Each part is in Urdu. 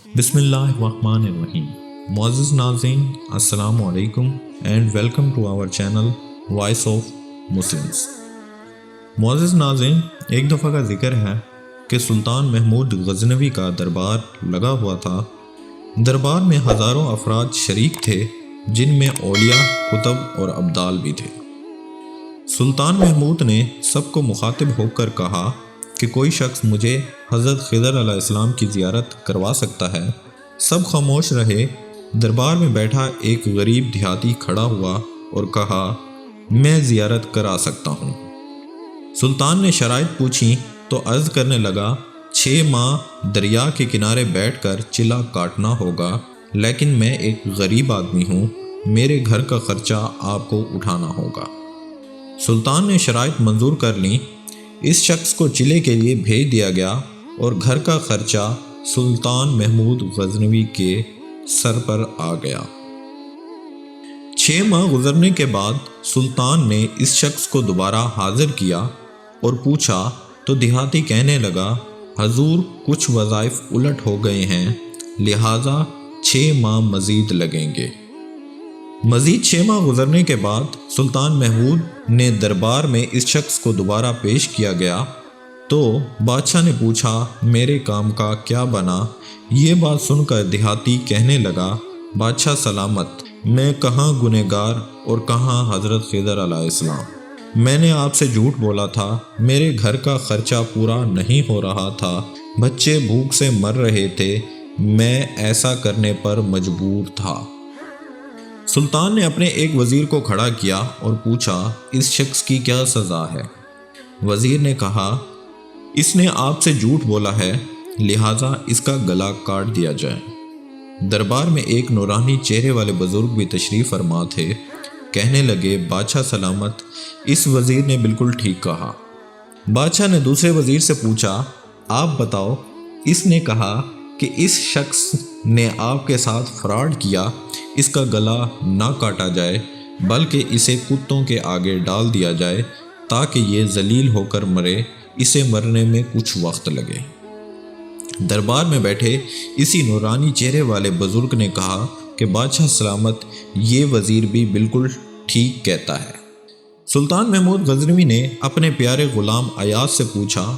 بسم اللہ الرحمن الرحیم۔ معزز ناظرین، السلام علیکم and welcome to our channel voice of Muslims. معزز ناظرین، ایک دفعہ کا ذکر ہے کہ سلطان محمود غزنوی کا دربار لگا ہوا تھا۔ دربار میں ہزاروں افراد شریک تھے، جن میں اولیاء، کتب اور ابدال بھی تھے۔ سلطان محمود نے سب کو مخاطب ہو کر کہا کہ کوئی شخص مجھے حضرت خضر علیہ السلام کی زیارت کروا سکتا ہے؟ سب خاموش رہے۔ دربار میں بیٹھا ایک غریب دیہاتی کھڑا ہوا اور کہا، میں زیارت کرا سکتا ہوں۔ سلطان نے شرائط پوچھی تو عرض کرنے لگا، 6 ماہ دریا کے کنارے بیٹھ کر چلا کاٹنا ہوگا، لیکن میں ایک غریب آدمی ہوں، میرے گھر کا خرچہ آپ کو اٹھانا ہوگا۔ سلطان نے شرائط منظور کر لیں۔ اس شخص کو چلے کے لیے بھیج دیا گیا اور گھر کا خرچہ سلطان محمود غزنوی کے سر پر آ گیا۔ 6 ماہ گزرنے کے بعد سلطان نے اس شخص کو دوبارہ حاضر کیا اور پوچھا تو دیہاتی کہنے لگا، حضور کچھ وظائف الٹ ہو گئے ہیں، لہٰذا 6 ماہ مزید لگیں گے۔ مزید 6 ماہ گزرنے کے بعد سلطان محمود نے دربار میں اس شخص کو دوبارہ پیش کیا گیا تو بادشاہ نے پوچھا، میرے کام کا کیا بنا؟ یہ بات سن کر دیہاتی کہنے لگا، بادشاہ سلامت، میں کہاں گنہگار اور کہاں حضرت خضر علیہ السلام۔ میں نے آپ سے جھوٹ بولا تھا، میرے گھر کا خرچہ پورا نہیں ہو رہا تھا، بچے بھوک سے مر رہے تھے، میں ایسا کرنے پر مجبور تھا۔ سلطان نے اپنے ایک وزیر کو کھڑا کیا اور پوچھا، اس شخص کی کیا سزا ہے؟ وزیر نے کہا، اس نے آپ سے جھوٹ بولا ہے، لہٰذا اس کا گلا کاٹ دیا جائے۔ دربار میں ایک نورانی چہرے والے بزرگ بھی تشریف فرما تھے۔ کہنے لگے، بادشاہ سلامت، اس وزیر نے بالکل ٹھیک کہا۔ بادشاہ نے دوسرے وزیر سے پوچھا، آپ بتاؤ، اس نے کہا کہ اس شخص نے آپ کے ساتھ فراڈ کیا، اس کا گلا نہ کاٹا جائے بلکہ اسے کتوں کے آگے ڈال دیا جائے تاکہ یہ ذلیل ہو کر مرے، اسے مرنے میں کچھ وقت لگے۔ دربار میں بیٹھے اسی نورانی چہرے والے بزرگ نے کہا کہ بادشاہ سلامت، یہ وزیر بھی بالکل ٹھیک کہتا ہے۔ سلطان محمود غزنوی نے اپنے پیارے غلام ایاز سے پوچھا،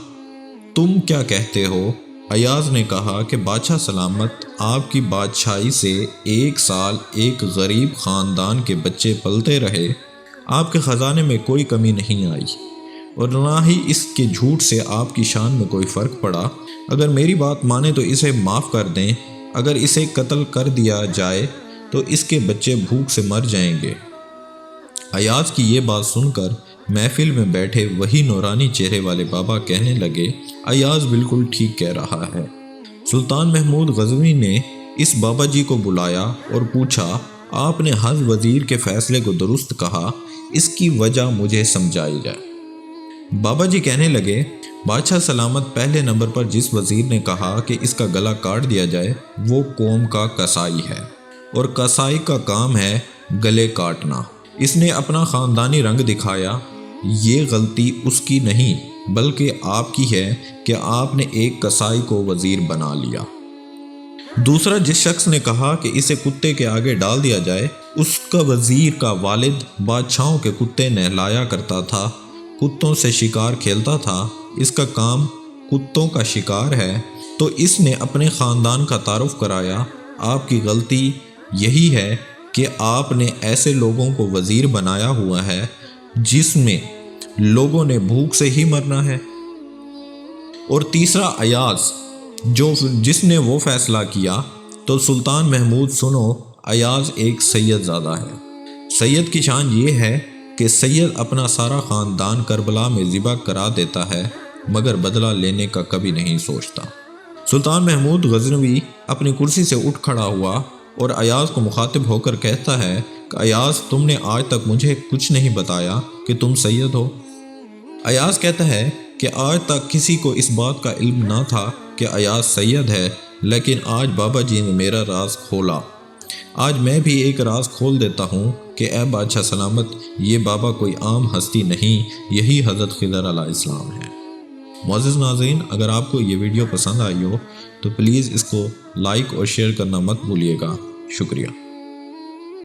تم کیا کہتے ہو؟ ایاز نے کہا کہ بادشاہ سلامت، آپ کی بادشاہی سے 1 سال ایک غریب خاندان کے بچے پلتے رہے، آپ کے خزانے میں کوئی کمی نہیں آئی اور نہ ہی اس کے جھوٹ سے آپ کی شان میں کوئی فرق پڑا۔ اگر میری بات مانے تو اسے معاف کر دیں، اگر اسے قتل کر دیا جائے تو اس کے بچے بھوک سے مر جائیں گے۔ ایاز کی یہ بات سن کر محفل میں بیٹھے وہی نورانی چہرے والے بابا کہنے لگے، ایاز بالکل ٹھیک کہہ رہا ہے۔ سلطان محمود غزنوی نے اس بابا جی کو بلایا اور پوچھا، آپ نے ہر وزیر کے فیصلے کو درست کہا، اس کی وجہ مجھے سمجھائی جائے۔ بابا جی کہنے لگے، بادشاہ سلامت، پہلے نمبر پر جس وزیر نے کہا کہ اس کا گلا کاٹ دیا جائے وہ قوم کا قصائی ہے، اور قصائی کا کام ہے گلے کاٹنا۔ اس نے اپنا خاندانی رنگ دکھایا، یہ غلطی اس کی نہیں بلکہ آپ کی ہے کہ آپ نے ایک قصائی کو وزیر بنا لیا۔ دوسرا، جس شخص نے کہا کہ اسے کتے کے آگے ڈال دیا جائے، اس کا وزیر کا والد بادشاہوں کے کتے نہلایا کرتا تھا، کتوں سے شکار کھیلتا تھا، اس کا کام کتوں کا شکار ہے، تو اس نے اپنے خاندان کا تعارف کرایا۔ آپ کی غلطی یہی ہے کہ آپ نے ایسے لوگوں کو وزیر بنایا ہوا ہے جس میں لوگوں نے بھوک سے ہی مرنا ہے۔ اور تیسرا، ایاز، جس نے وہ فیصلہ کیا، تو سلطان محمود سنو، ایاز ایک سید زادہ ہے۔ سید کی شان یہ ہے کہ سید اپنا سارا خاندان کربلا میں ذبح کرا دیتا ہے مگر بدلہ لینے کا کبھی نہیں سوچتا۔ سلطان محمود غزنوی اپنی کرسی سے اٹھ کھڑا ہوا اور ایاز کو مخاطب ہو کر کہتا ہے کہ ایاز، تم نے آج تک مجھے کچھ نہیں بتایا کہ تم سید ہو۔ ایاز کہتا ہے کہ آج تک کسی کو اس بات کا علم نہ تھا کہ ایاز سید ہے، لیکن آج بابا جی نے میرا راز کھولا۔ آج میں بھی ایک راز کھول دیتا ہوں کہ اے بادشاہ سلامت، یہ بابا کوئی عام ہستی نہیں، یہی حضرت خضر علیہ السلام ہے۔ معزز ناظرین، اگر آپ کو یہ ویڈیو پسند آئی ہو تو پلیز اس کو لائک اور شیئر کرنا مت بھولیے گا۔ شکریہ۔